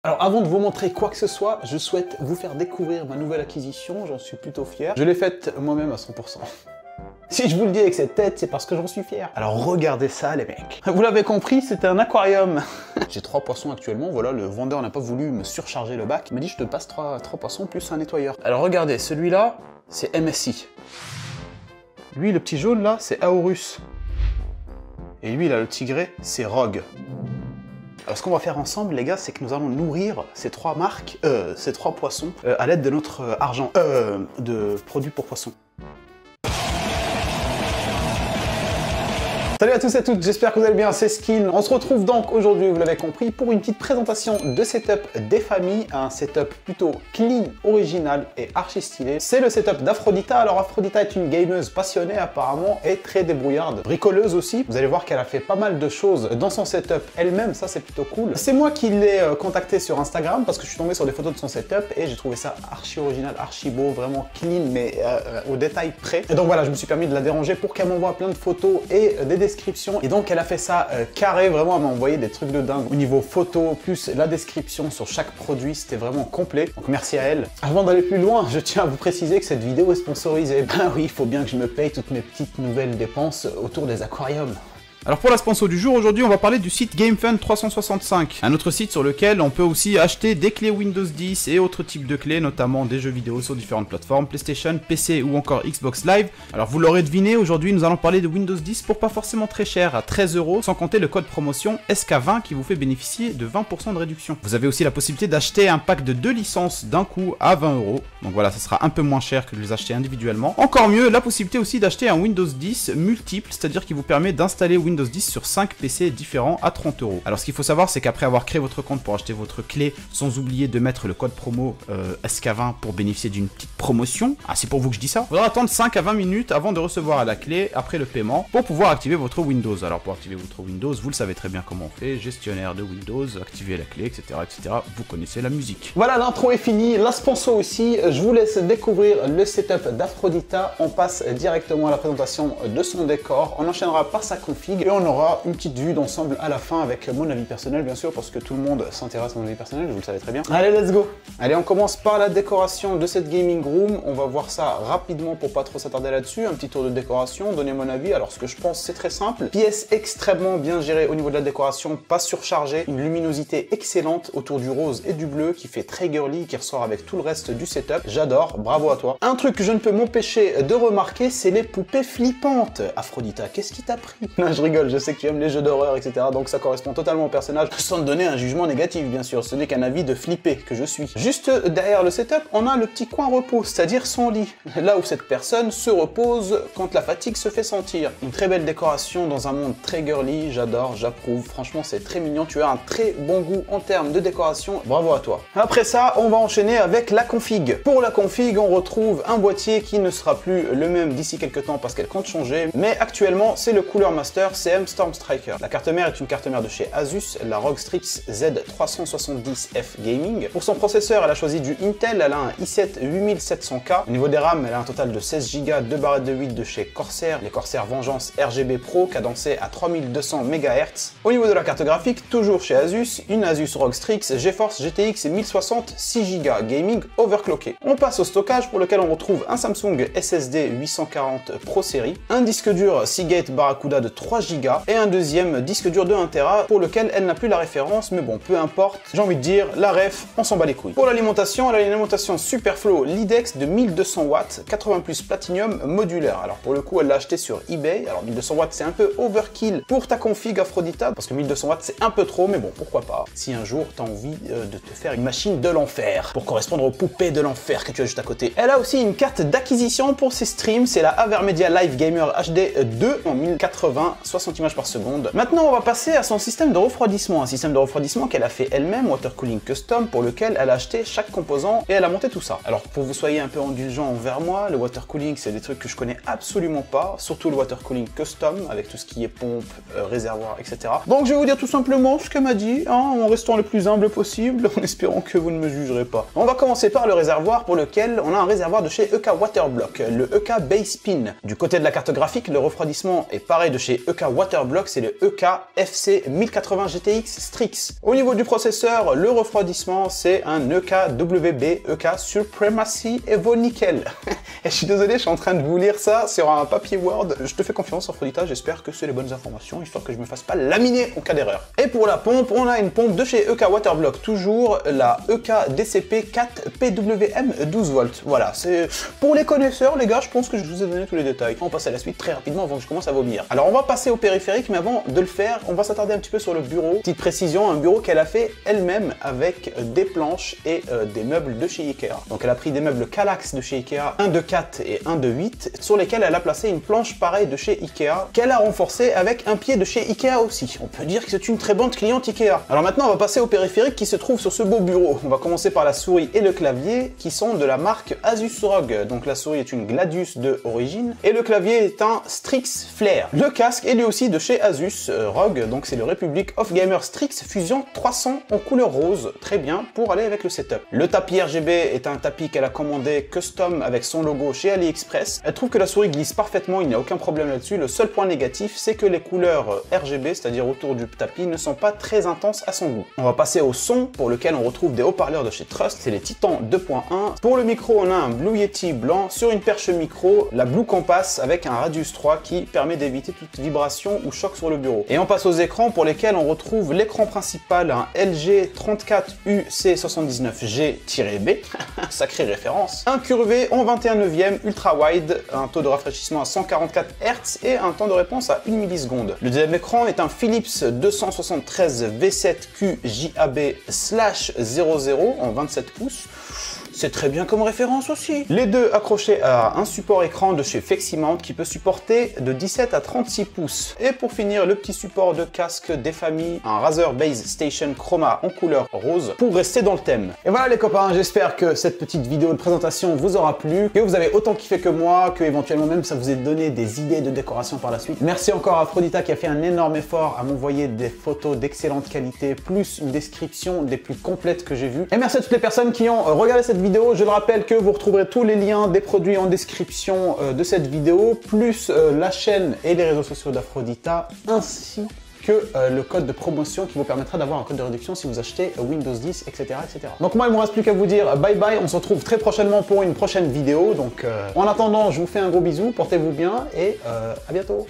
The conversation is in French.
Alors avant de vous montrer quoi que ce soit, je souhaite vous faire découvrir ma nouvelle acquisition, j'en suis plutôt fier. Je l'ai faite moi-même à 100%. Si je vous le dis avec cette tête, c'est parce que j'en suis fier. Alors regardez ça les mecs. Vous l'avez compris, c'était un aquarium. J'ai 3 poissons actuellement, voilà, le vendeur n'a pas voulu me surcharger le bac. Il m'a dit je te passe 3 poissons plus un nettoyeur. Alors regardez, celui-là, c'est MSI. Lui, le petit jaune là, c'est Aorus. Et lui, là, le tigré, c'est Rogue. Alors ce qu'on va faire ensemble les gars, c'est que nous allons nourrir ces 3 marques, ces 3 poissons à l'aide de notre argent, de produits pour poissons. Salut à tous et à toutes, j'espère que vous allez bien, c'est Skin. On se retrouve donc aujourd'hui, vous l'avez compris, pour une petite présentation de setup des familles, un setup plutôt clean, original et archi stylé. C'est le setup d'Aphrodita. Alors Aphrodita est une gameuse passionnée apparemment et très débrouillarde, bricoleuse aussi. Vous allez voir qu'elle a fait pas mal de choses dans son setup elle-même, ça c'est plutôt cool. C'est moi qui l'ai contacté sur Instagram parce que je suis tombé sur des photos de son setup et j'ai trouvé ça archi original, archi beau, vraiment clean mais au détail près. Et donc voilà, je me suis permis de la déranger pour qu'elle m'envoie plein de photos et des description. Et donc elle a fait ça carré, vraiment elle m'a envoyé des trucs de dingue au niveau photo, plus la description sur chaque produit, c'était vraiment complet. Donc merci à elle. Avant d'aller plus loin, je tiens à vous préciser que cette vidéo est sponsorisée. Ben oui, il faut bien que je me paye toutes mes petites nouvelles dépenses autour des aquariums. Alors pour la sponsor du jour, aujourd'hui on va parler du site GameFund365, un autre site sur lequel on peut aussi acheter des clés Windows 10 et autres types de clés, notamment des jeux vidéo sur différentes plateformes, PlayStation, PC ou encore Xbox Live. Alors vous l'aurez deviné, aujourd'hui nous allons parler de Windows 10 pour pas forcément très cher, à 13 €, sans compter le code promotion SK20 qui vous fait bénéficier de 20% de réduction. Vous avez aussi la possibilité d'acheter un pack de 2 licences d'un coup à 20 €, donc voilà, ça sera un peu moins cher que de les acheter individuellement. Encore mieux, la possibilité aussi d'acheter un Windows 10 multiple, c'est-à-dire qui vous permet d'installer Windows 10 sur 5 PC différents à 30 €. Alors ce qu'il faut savoir, c'est qu'après avoir créé votre compte pour acheter votre clé, sans oublier de mettre le code promo SK20 pour bénéficier d'une petite promotion, c'est pour vous que je dis ça, il faudra attendre 5 à 20 minutes avant de recevoir la clé après le paiement pour pouvoir activer votre Windows. Alors pour activer votre Windows, vous le savez très bien comment on fait, gestionnaire de Windows, activer la clé, etc. etc. Vous connaissez la musique. Voilà, l'intro est finie, la sponsor aussi, je vous laisse découvrir le setup d'Aphrodita, on passe directement à la présentation de son décor, on enchaînera par sa config et on aura une petite vue d'ensemble à la fin avec mon avis personnel bien sûr parce que tout le monde s'intéresse à mon avis personnel, vous le savez très bien. Allez, let's go. Allez, on commence par la décoration de cette gaming room, on va voir ça rapidement pour pas trop s'attarder là-dessus, un petit tour de décoration, donner mon avis. Alors ce que je pense c'est très simple, pièce extrêmement bien gérée au niveau de la décoration, pas surchargée, une luminosité excellente autour du rose et du bleu qui fait très girly, qui ressort avec tout le reste du setup, j'adore, bravo à toi. Un truc que je ne peux m'empêcher de remarquer, c'est les poupées flippantes. Aphrodita, qu'est-ce qui t'a pris? Non, je rigole, je sais que tu aimes les jeux d'horreur, etc. Donc ça correspond totalement au personnage, sans te donner un jugement négatif, bien sûr. Ce n'est qu'un avis de flipper que je suis. Juste derrière le setup, on a le petit coin repos, c'est-à-dire son lit. Là où cette personne se repose quand la fatigue se fait sentir. Une très belle décoration dans un monde très girly, j'adore, j'approuve. Franchement, c'est très mignon. Tu as un très bon goût en termes de décoration. Bravo à toi. Après ça, on va enchaîner avec la config. Pour la config, on retrouve un boîtier qui ne sera plus le même d'ici quelques temps parce qu'elle compte changer. Mais actuellement, c'est le Cooler Master CM Storm Striker. La carte mère est une carte mère de chez Asus, la ROG Strix Z370F Gaming. Pour son processeur, elle a choisi du Intel, elle a un i7 8700K. Au niveau des RAM, elle a un total de 16 Go, 2 barrettes de 8 de chez Corsair, les Corsair Vengeance RGB Pro, cadencé à 3200 MHz. Au niveau de la carte graphique, toujours chez Asus, une Asus ROG Strix GeForce GTX 1060 6 Go Gaming overclocké. On passe au stockage pour lequel on retrouve un Samsung SSD 840 Pro Series, un disque dur Seagate Barracuda de 3 Go et un deuxième disque dur de 1 Tera pour lequel elle n'a plus la référence, mais bon, peu importe, j'ai envie de dire, la ref, on s'en bat les couilles. Pour l'alimentation, elle a une alimentation Superflow Lidex de 1200 watts, 80 plus Platinum modulaire. Alors pour le coup, elle l'a acheté sur eBay. Alors 1200 watts, c'est un peu overkill pour ta config Aphrodita, parce que 1200 watts, c'est un peu trop, mais bon, pourquoi pas. Si un jour, t'as envie de te faire une machine de l'enfer, pour correspondre aux poupées de l'enfer que tu as juste à côté. Elle a aussi une carte d'acquisition pour ses streams, c'est la Avermedia Live Gamer HD 2 en 1080, 60 images par seconde. Maintenant, on va passer à son système de refroidissement, un système de refroidissement qu'elle a fait elle-même, Water Cooling Custom, pour lequel elle a acheté chaque composant et elle a monté tout ça. Alors, pour que vous soyez un peu indulgent envers moi, le Water Cooling, c'est des trucs que je connais absolument pas, surtout le Water Cooling Custom, avec tout ce qui est pompe, réservoir, etc. Donc, je vais vous dire tout simplement ce qu'elle m'a dit, en restant le plus humble possible, en espérant que vous ne me jugerez pas. On va commencer par le réservoir, pour lequel on a un réservoir de chez EK Waterblock, le EK Base Pin. Du côté de la carte graphique, le refroidissement est pareil de chez EK Waterblock, c'est le EK FC 1080 GTX Strix. Au niveau du processeur, le refroidissement, c'est un EK WB EK Supremacy Evo Nickel. Et je suis désolé, je suis en train de vous lire ça sur un papier Word. Je te fais confiance, Aphrodita, j'espère que c'est les bonnes informations, histoire que je me fasse pas laminer en cas d'erreur. Et pour la pompe, on a une pompe de chez EK Waterblock, toujours la EK DCP 4 PWM 12 volts. Voilà, c'est pour les connaisseurs, les gars, je pense que je vous ai donné tous les détails. On passe à la suite très rapidement avant que je commence à vomir. Alors on va passer au périphérique, mais avant de le faire, on va s'attarder un petit peu sur le bureau. Petite précision, un bureau qu'elle a fait elle-même avec des planches et des meubles de chez Ikea. Donc elle a pris des meubles Kallax de chez Ikea, un de 4 et un de 8, sur lesquels elle a placé une planche pareille de chez Ikea, qu'elle a renforcée avec un pied de chez Ikea aussi. On peut dire que c'est une très bonne cliente Ikea. Alors maintenant on va passer au périphérique qui se trouve sur ce beau bureau. On va commencer par la souris et le clavier qui sont de la marque Asus ROG. Donc la souris est une Gladius de origine et le clavier est un Strix Flare. Le casque est lui aussi de chez Asus ROG, donc c'est le Republic of Gamers Strix Fusion 300 en couleur rose, très bien pour aller avec le setup. Le tapis RGB est un tapis qu'elle a commandé custom avec son logo chez AliExpress. Elle trouve que la souris glisse parfaitement, il n'y a aucun problème là-dessus. Le seul point négatif, c'est que les couleurs RGB, c'est-à-dire autour du tapis, ne sont pas très intenses à son goût. On va passer au son, pour lequel on retrouve des haut-parleurs de chez Trust, c'est les Titan 2.1. Pour le micro, on a un Blue Yeti blanc sur une perche micro, la Blue Compass avec un Radius 3 qui permet d'éviter toute vibration ou choc sur le bureau. Et on passe aux écrans pour lesquels on retrouve l'écran principal, un LG 34UC79G-B, sacrée référence, un curvé en 21/9 ultra wide, un taux de rafraîchissement à 144 Hz et un temps de réponse à 1 milliseconde. Le deuxième écran est un Philips 273 V7Q JAB/00 en 27 pouces. C'est très bien comme référence aussi. Les deux accrochés à un support écran de chez Fleximount qui peut supporter de 17 à 36 pouces. Et pour finir, le petit support de casque des familles, un Razer Base Station Chroma en couleur rose pour rester dans le thème. Et voilà les copains, j'espère que cette petite vidéo de présentation vous aura plu, que vous avez autant kiffé que moi, que éventuellement même ça vous ait donné des idées de décoration par la suite. Merci encore à Aphrodita qui a fait un énorme effort à m'envoyer des photos d'excellente qualité, plus une description des plus complètes que j'ai vues. Et merci à toutes les personnes qui ont regardé cette vidéo. Je le rappelle que vous retrouverez tous les liens des produits en description de cette vidéo, plus la chaîne et les réseaux sociaux d'Aphrodita, ainsi que le code de promotion qui vous permettra d'avoir un code de réduction si vous achetez Windows 10, etc. etc. Donc moi, il ne me reste plus qu'à vous dire bye bye, on se retrouve très prochainement pour une prochaine vidéo. Donc en attendant, je vous fais un gros bisou, portez-vous bien et à bientôt.